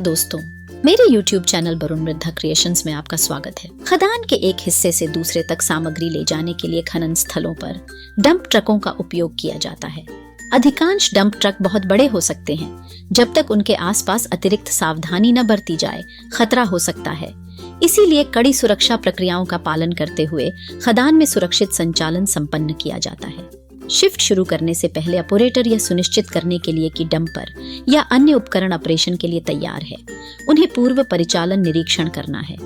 दोस्तों, मेरे YouTube channel Varun Mridha creations में आपका स्वागत है। खदान के एक हिस्से से दूसरे तक सामग्री ले जाने के लिए खनन स्थलों पर डंप ट्रकों का उपयोग किया जाता है। अधिकांश डंप ट्रक बहुत बड़े हो सकते हैं। जब तक उनके आसपास अतिरिक्त सावधानी न बरती जाए, खतरा हो सकता है। इसीलिए कड़ी सुरक्षा प्रक्रियाओं का पालन करते हुए खदान में सुरक्षित संचालन संपन्न किया जाता है। शिफ्ट शुरू करने से पहले ऑपरेटर यह सुनिश्चित करने के लिए कि डंपर या अन्य उपकरण ऑपरेशन के लिए तैयार है, उन्हें पूर्व परिचालन निरीक्षण करना है।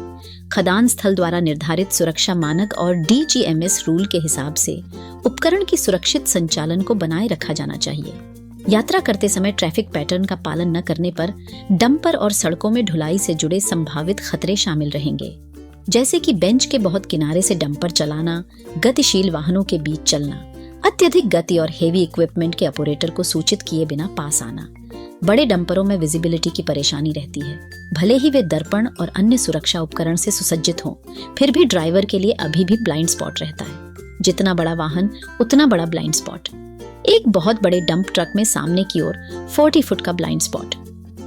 खदान स्थल द्वारा निर्धारित सुरक्षा मानक और DGMS रूल के हिसाब से उपकरण की सुरक्षित संचालन को बनाए रखा जाना चाहिए। यात्रा करते समय ट्रैफिक पैटर्न का पालन न करने पर डंपर और सड़कों में ढुलाई से जुड़े संभावित खतरे शामिल रहेंगे, जैसे कि बेंच के बहुत किनारे से डंपर चलाना, गतिशील वाहनों के बीच चलना, अत्यधिक गति और हेवी इक्विपमेंट के ऑपरेटर को सूचित किए बिना पास आना। बड़े डंपरों में विजिबिलिटी की परेशानी रहती है। भले ही वे दर्पण और अन्य सुरक्षा उपकरण से सुसज्जित हों, फिर भी ड्राइवर के लिए अभी भी ब्लाइंड स्पॉट रहता है। जितना बड़ा वाहन उतना बड़ा ब्लाइंड स्पॉट। एक बहुत बड़े डंप ट्रक में सामने की ओर 40 फुट का ब्लाइंड स्पॉट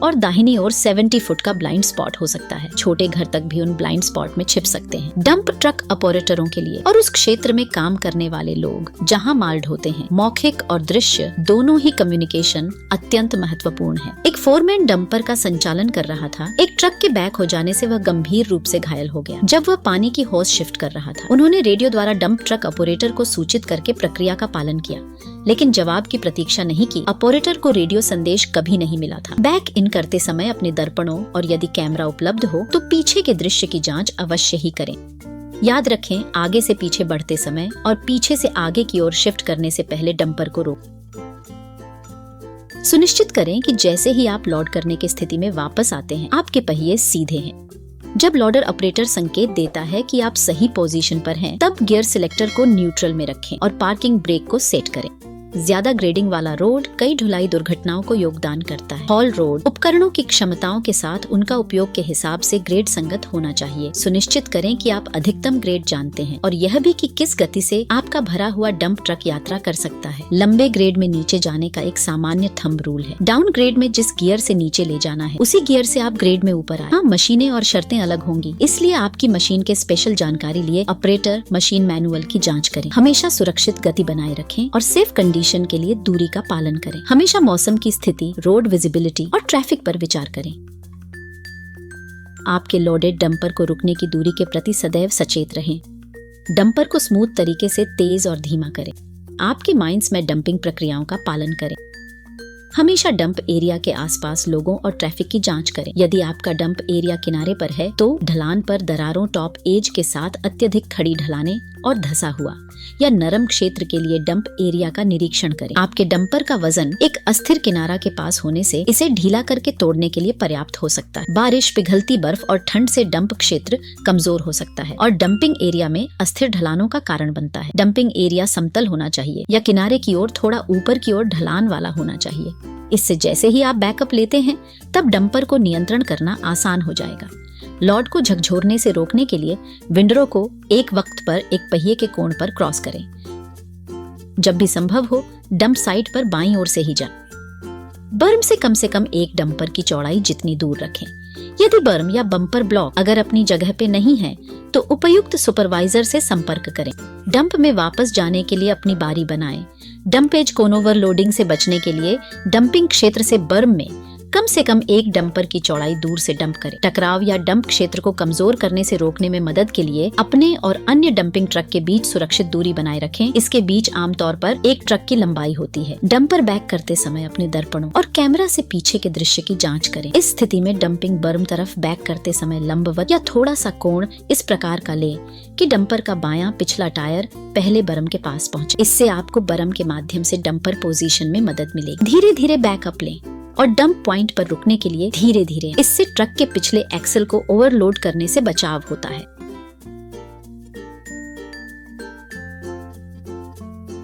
और दाहिनी ओर 70 फुट का ब्लाइंड स्पॉट हो सकता है। छोटे घर तक भी उन ब्लाइंड स्पॉट में छिप सकते हैं। डंप ट्रक ऑपरेटरों के लिए और उस क्षेत्र में काम करने वाले लोग जहां माल ढोते हैं, मौखिक और दृश्य दोनों ही कम्युनिकेशन अत्यंत महत्वपूर्ण है। एक फोरमैन डंपर का संचालन कर रहा था। एक ट्रक के बैक हो जाने से वह गंभीर रूप से घायल हो गया जब वह पानी की होस शिफ्ट कर रहा था। उन्होंने रेडियो द्वारा डंप ट्रक ऑपरेटर को सूचित करके प्रक्रिया का पालन किया, लेकिन जवाब की प्रतीक्षा नहीं की। ऑपरेटर को रेडियो संदेश कभी नहीं मिला था। बैक इन करते समय अपने दर्पणों और यदि कैमरा उपलब्ध हो तो पीछे के दृश्य की जांच अवश्य ही करें। याद रखें, आगे से पीछे बढ़ते समय और पीछे से आगे की ओर शिफ्ट करने से पहले डंपर को रोक। सुनिश्चित करें कि जैसे ही आप लोड करने की स्थिति में वापस आते हैं, आपके पहिए सीधे हैं। जब लोडर ऑपरेटर संकेत देता है कि आप सही पोजीशन पर हैं, तब गियर सिलेक्टर को न्यूट्रल में रखें और पार्किंग ब्रेक को सेट करें। ज्यादा ग्रेडिंग वाला रोड कई ढुलाई दुर्घटनाओं को योगदान करता है। हॉल रोड उपकरणों की क्षमताओं के साथ उनका उपयोग के हिसाब से ग्रेड संगत होना चाहिए। सुनिश्चित करें कि आप अधिकतम ग्रेड जानते हैं और यह भी कि किस गति से आपका भरा हुआ डंप ट्रक यात्रा कर सकता है। लंबे ग्रेड में नीचे जाने का एक सामान्य थंब रूल है। डाउन ग्रेड में जिस गियर से नीचे ले जाना है, उसी गियर से आप ग्रेड में ऊपर आए। हाँ, मशीनें और शर्तें अलग होंगी, इसलिए आपकी मशीन के स्पेशल जानकारी लिए ऑपरेटर मशीन मैनुअल की जाँच करें। हमेशा सुरक्षित गति बनाए रखें और सेफ कंडीशन के लिए दूरी का पालन करें। हमेशा मौसम की स्थिति, रोड विजिबिलिटी और ट्रैफिक पर विचार करें। आपके लोडेड डंपर को रुकने की दूरी के प्रति सदैव सचेत रहें। डंपर को स्मूथ तरीके से तेज और धीमा करें। आपके माइंस में डंपिंग प्रक्रियाओं का पालन करें। हमेशा डंप एरिया के आसपास लोगों और ट्रैफिक की जांच करें। यदि आपका डंप एरिया किनारे पर है तो ढलान पर दरारों, टॉप एज के साथ अत्यधिक खड़ी ढलानें और धंसा हुआ या नरम क्षेत्र के लिए डंप एरिया का निरीक्षण करें। आपके डंपर का वजन एक अस्थिर किनारा के पास होने से इसे ढीला करके तोड़ने के लिए पर्याप्त हो सकता है। बारिश, पिघलती बर्फ और ठंड से डंप क्षेत्र कमजोर हो सकता है और डंपिंग एरिया में अस्थिर ढलानों का कारण बनता है। डंपिंग एरिया समतल होना चाहिए या किनारे की ओर थोड़ा ऊपर की ओर ढलान वाला होना चाहिए। इससे जैसे ही आप बैकअप लेते हैं, तब डंपर को नियंत्रण करना आसान हो जाएगा। लोड को झकझोरने से रोकने के लिए विंडरो को एक वक्त पर एक पहिए के कोण पर क्रॉस करें। जब भी संभव हो, डंप साइट पर बाईं ओर से ही जाएं। बर्म से कम एक डंपर की चौड़ाई जितनी दूर रखें। यदि बर्म या बम्पर ब्लॉक अगर अपनी जगह पे नहीं है, तो उपयुक्त सुपरवाइजर से संपर्क करें। डंप में वापस जाने के लिए अपनी बारी बनाएं। डंप एज कोन ओवरलोडिंग से बचने के लिए डंपिंग क्षेत्र से बर्म में कम से कम एक डंपर की चौड़ाई दूर से डंप करें। टकराव या डंप क्षेत्र को कमजोर करने से रोकने में मदद के लिए अपने और अन्य डंपिंग ट्रक के बीच सुरक्षित दूरी बनाए रखें। इसके बीच आमतौर पर एक ट्रक की लंबाई होती है। डंपर बैक करते समय अपने दर्पणों और कैमरा से पीछे के दृश्य की जांच करें। इस स्थिति में डंपिंग बर्म तरफ बैक करते समय लंबवत या थोड़ा सा कोण इस प्रकार का ले कि डंपर का बायां पिछला टायर पहले बर्म के पास पहुंचे। इससे आपको बर्म के माध्यम से डंपर पोजीशन में मदद मिलेगी। धीरे धीरे बैकअप लें और डंप पॉइंट पर रुकने के लिए धीरे धीरे। इससे ट्रक के पिछले एक्सल को ओवरलोड करने से बचाव होता है।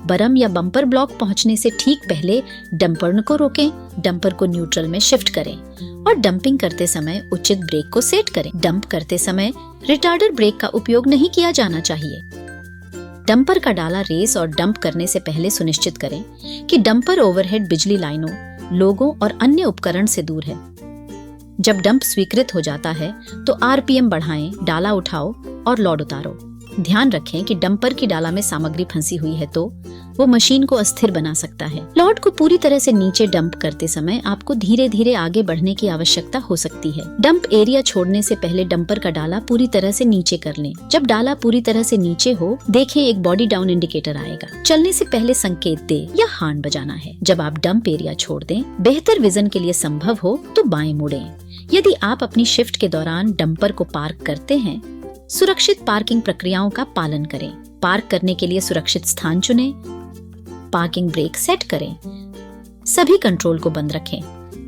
बर्म या बम्पर ब्लॉक पहुंचने से ठीक पहले डंपर को रोकें, डंपर को न्यूट्रल में शिफ्ट करें और डंपिंग करते समय उचित ब्रेक को सेट करें। डंप करते समय रिटार्डर ब्रेक का उपयोग नहीं किया जाना चाहिए। डंपर का डाला रेस और डंप करने से पहले सुनिश्चित करें कि डंपर ओवरहेड बिजली लाइनों, लोगों और अन्य उपकरण से दूर है। जब डंप स्वीकृत हो जाता है तो आरपीएम बढ़ाएं, डाला उठाओ और लोड उतारो। ध्यान रखें कि डंपर की डाला में सामग्री फंसी हुई है तो वो मशीन को अस्थिर बना सकता है। लोड को पूरी तरह से नीचे डंप करते समय आपको धीरे धीरे आगे बढ़ने की आवश्यकता हो सकती है। डंप एरिया छोड़ने से पहले डंपर का डाला पूरी तरह से नीचे कर लें। जब डाला पूरी तरह से नीचे हो, देखें एक बॉडी डाउन इंडिकेटर आएगा। चलने से पहले संकेत दे या हॉर्न बजाना है। जब आप डंप एरिया छोड़ दें, बेहतर विजन के लिए संभव हो तो बाएं मुड़ें। यदि आप अपनी शिफ्ट के दौरान डंपर को पार्क करते हैं, सुरक्षित पार्किंग प्रक्रियाओं का पालन करें। पार्क करने के लिए सुरक्षित स्थान चुनें, पार्किंग ब्रेक सेट करें, सभी कंट्रोल को बंद रखें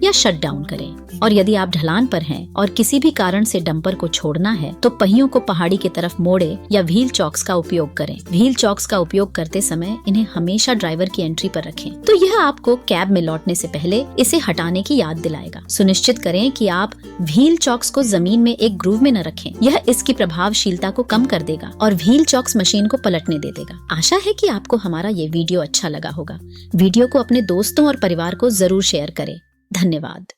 या शट डाउन करें। और यदि आप ढलान पर हैं और किसी भी कारण से डंपर को छोड़ना है तो पहियों को पहाड़ी की तरफ मोड़े या व्हील चॉक्स का उपयोग करें। व्हील चॉक्स का उपयोग करते समय इन्हें हमेशा ड्राइवर की एंट्री पर रखें। तो यह आपको कैब में लौटने से पहले इसे हटाने की याद दिलाएगा। सुनिश्चित करें कि आप व्हील चॉक्स को जमीन में एक ग्रूव में न रखें। यह इसकी प्रभावशीलता को कम कर देगा और व्हील चॉक्स मशीन को पलटने दे देगा। आशा है कि आपको हमारा ये वीडियो अच्छा लगा होगा। वीडियो को अपने दोस्तों और परिवार को जरूर शेयर करें। धन्यवाद।